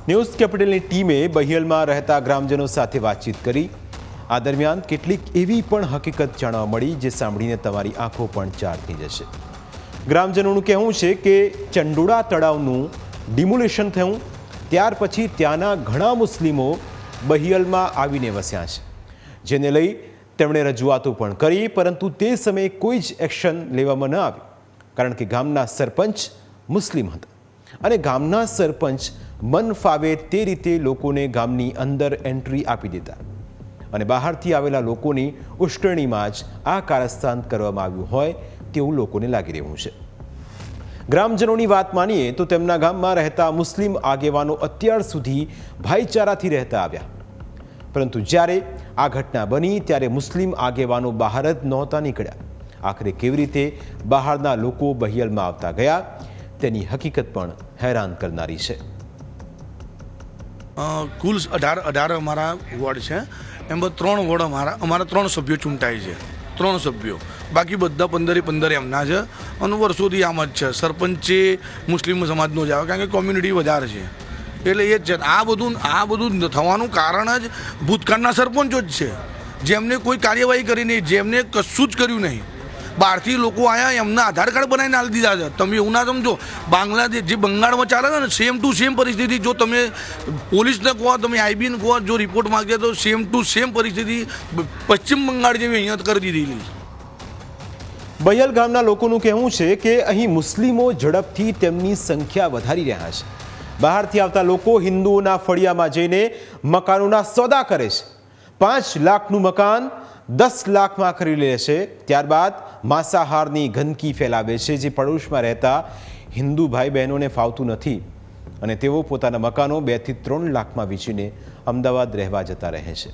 News કેપિટલની ટીમે બહિયલમાં રહેતા ગ્રામજનો સાથે વાતચીત કરી। આ દરમિયાન કેટલીક એવી પણ હકીકત જાણવા મળી જે સાંભળીને તમારી આંખો પણ ચાર થઈ જશે। ગ્રામજનોનું કહેવું છે કે ચંડોળા તળાવનું ડિમોલિશન થયું ત્યાર પછી ત્યાંના ઘણા મુસ્લિમો બહિયલમાં આવીને વસ્યા છે, જેને લઈ તેમણે રજૂઆતો પણ કરી, પરંતુ તે સમયે કોઈ જ એક્શન લેવામાં ન આવી, કારણ કે ગામના સરપંચ મુસ્લિમ હતા અને ગામના સરપંચ મન ફાવે તે રીતે લોકોને ગામની અંદર એન્ટ્રી આપી દેતા અને બહારથી આવેલા લોકોની ઉશ્કેરણીમાં જ આ કારસ્તાન કરવામાં આવ્યું હોય તેવું લોકોને લાગી રહ્યું છે। ગ્રામજનોની વાત માનીએ તો તેમના ગામમાં રહેતા મુસ્લિમ આગેવાનો અત્યાર સુધી ભાઈચારાથી રહેતા આવ્યા, પરંતુ જ્યારે આ ઘટના બની ત્યારે મુસ્લિમ આગેવાનો બહાર જ નહોતા નીકળ્યા। આખરે કેવી રીતે બહારના લોકો બહિયલમાં આવતા ગયા તેની હકીકત પણ હેરાન કરનારી છે। કુલ 18 અમારા વોર્ડ છે, એમાં 3 વોર્ડ અમારા 3 સભ્યો ચૂંટાય છે, 3 સભ્યો, બાકી બધા 15 એમના છે અને વર્ષોથી આમ જ છે। સરપંચે મુસ્લિમ સમાજનો જ આવે, કારણ કે કોમ્યુનિટી વધારે છે, એટલે એ જ છે। આ બધું થવાનું કારણ જ ભૂતકાળના સરપંચો જ છે, જેમને કોઈ કાર્યવાહી કરી નહીં, જેમને કશું જ કર્યું નહીં। બહારથી લોકો આવ્યા, એમના આધાર કાર્ડ બનાવીને આપી દીધા છે। તમે એવું ના સમજો, બાંગ્લાદેશ જે બંગાળમાં ચાલે છે ને, સેમ ટુ સેમ પરિસ્થિતિ, જો તમે પોલીસને કહો, તમે આઈબીને કહો, જો રિપોર્ટ માગ્યા તો સેમ ટુ સેમ પરિસ્થિતિ પશ્ચિમ બંગાળ જેવી અહીંયા કરી દીધેલી। બહિયલ ગામના લોકોનું કહેવું છે કે અહીં મુસ્લિમો ઝડપથી તેમની સંખ્યા વધારી રહ્યા છે। બહારથી આવતા લોકો હિન્દુઓના ફળિયામાં જઈને મકાનોના સોદા કરે છે। 5 લાખનું મકાન 10 લાખમાં ખરીદી લે છે, ત્યારબાદ માંસાહારની ગંદકી ફેલાવે છે, જે પડોશમાં રહેતા હિન્દુ ભાઈ બહેનોને ફાવતું નથી અને તેઓ પોતાના મકાનો 2 થી 3 લાખમાં વેચીને અમદાવાદ રહેવા જતા રહે છે।